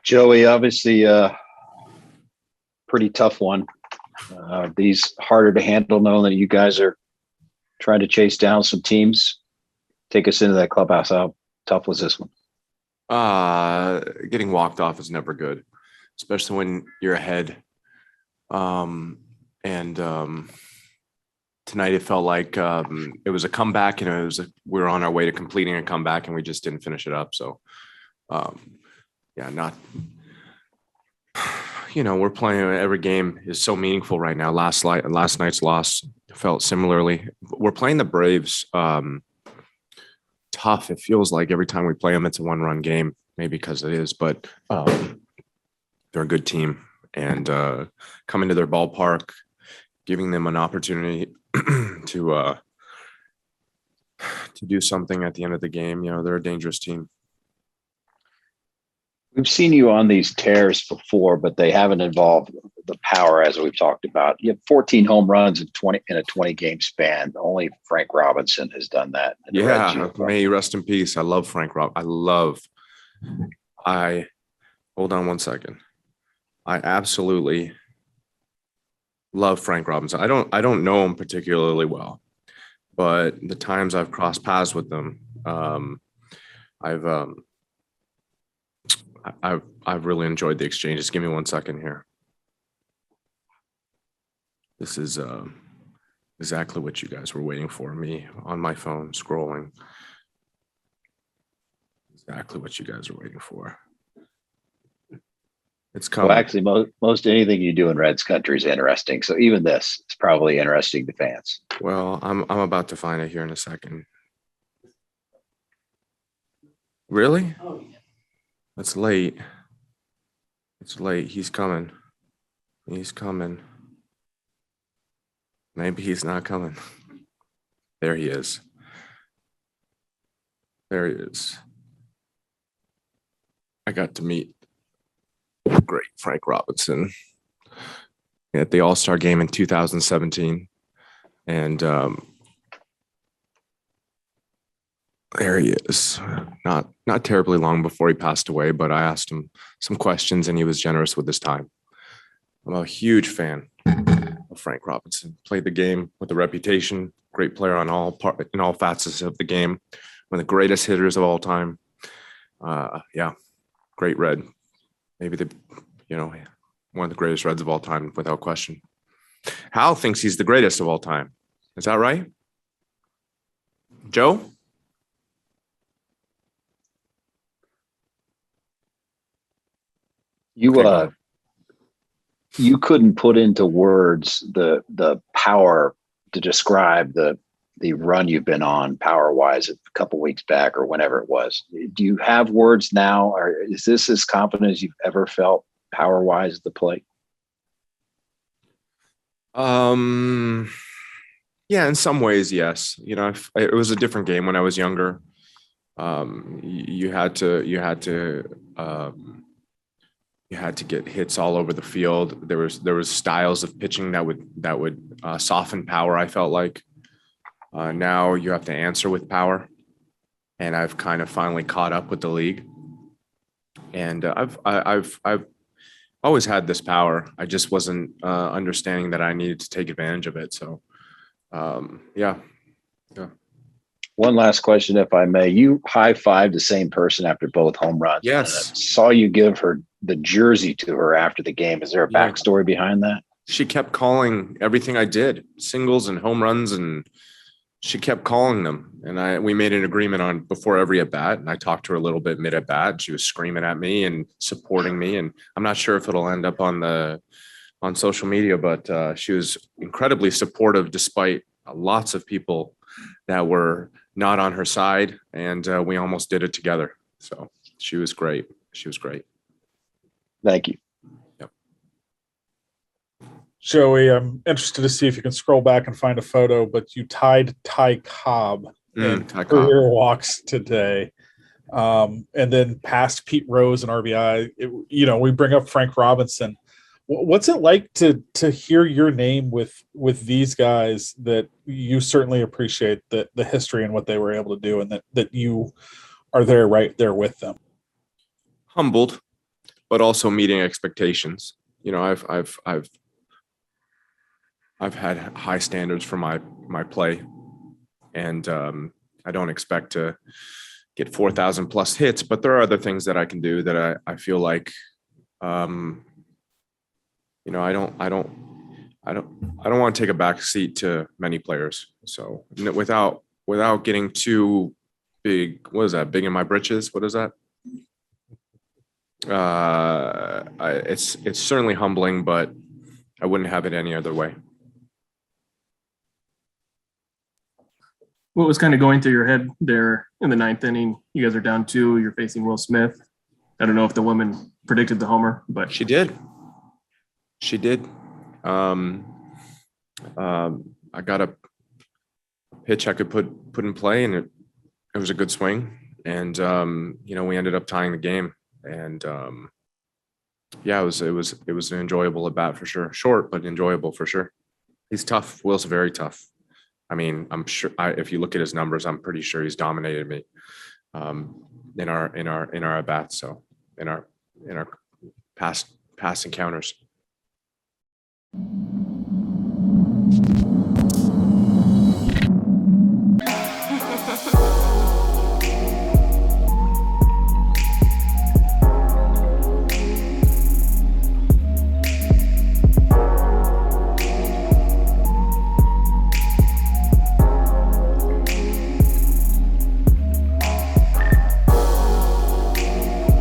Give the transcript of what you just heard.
Joey, obviously pretty tough one. These harder to handle, knowing that you guys are trying to chase down some teams. Take us into that clubhouse. How tough was this one? Getting walked off is never good, especially when you're ahead. And tonight it felt like it was a comeback, and we were on our way to completing a comeback, and we just didn't finish it up. So, not. We're playing. Every game is so meaningful right now. Last night's loss felt similarly. We're playing the Braves. Tough. It feels like every time we play them, it's a one-run game. Maybe because it is, but they're a good team, and coming to their ballpark, giving them an opportunity to do something at the end of the game. They're a dangerous team. We've seen you on these tears before, but they haven't involved the power as we've talked about. You have 14 home runs in a 20-game span. Only Frank Robinson has done that. Yeah, may he rest in peace. I love Frank Hold on one second. I absolutely love Frank Robinson. I don't know him particularly well, but the times I've crossed paths with them, I've really enjoyed the exchanges. Give me 1 second here. This is exactly what you guys were waiting for. Me on my phone scrolling. Exactly what you guys are waiting for. It's coming. Well, actually, most anything you do in Reds country is interesting. So even this is probably interesting to fans. Well, I'm about to find it here in a second. Really? Oh, yeah. It's late. It's late. He's coming. Maybe he's not coming. There he is. I got to meet great Frank Robinson at the All-Star game in 2017. And there he is. Not terribly long before he passed away, but I asked him some questions and he was generous with his time. I'm a huge fan of Frank Robinson. Played the game with a reputation, great player in all facets of the game, one of the greatest hitters of all time. Great Red. Maybe one of the greatest Reds of all time, without question. Hal thinks he's the greatest of all time. Is that right? Joe? You couldn't put into words the power to describe the run you've been on power wise a couple weeks back or whenever it was. Do you have words now, or is this as confident as you've ever felt power wise at the plate? Yeah, in some ways, yes. It was a different game when I was younger. You had to get hits all over the field. There was styles of pitching that would soften power. I felt like now you have to answer with power, and I've kind of finally caught up with the league. And I've always had this power. I just wasn't understanding that I needed to take advantage of it. So, yeah. One last question, if I may. You high-fived the same person after both home runs. Yes. I saw you give her the jersey to her after the game. Is there a backstory behind that? She kept calling everything I did, singles and home runs, and she kept calling them. And we made an agreement on before every at bat, and I talked to her a little bit mid at bat. She was screaming at me and supporting me, and I'm not sure if it'll end up on social media, but she was incredibly supportive despite lots of people that were not on her side, and we almost did it together. So she was great. Thank you. Yep. Joey, I'm interested to see if you can scroll back and find a photo, but you tied Ty Cobb in career walks today. And then past Pete Rose and RBI. We bring up Frank Robinson. What's it like to hear your name with these guys that you certainly appreciate the history and what they were able to do, and that you are right there with them? Humbled. but also meeting expectations. You know, I've had high standards for my play, and I don't expect to get 4,000 plus hits, but there are other things that I can do that I feel like, you know, I don't want to take a back seat to many players. So without getting too big, what is that? Big in my britches? What is that? It's certainly humbling, but I wouldn't have it any other way. What was kind of going through your head there in the ninth inning? You guys are down 2. You're facing Will Smith. I don't know if the woman predicted the homer, but she did. I got a pitch I could put in play, and it was a good swing. And you know, we ended up tying the game. And yeah, it was an enjoyable at bat for sure. Short, but enjoyable for sure. He's tough. Will's very tough. I mean, I'm sure if you look at his numbers, I'm pretty sure he's dominated me in our at bats. So in our past encounters.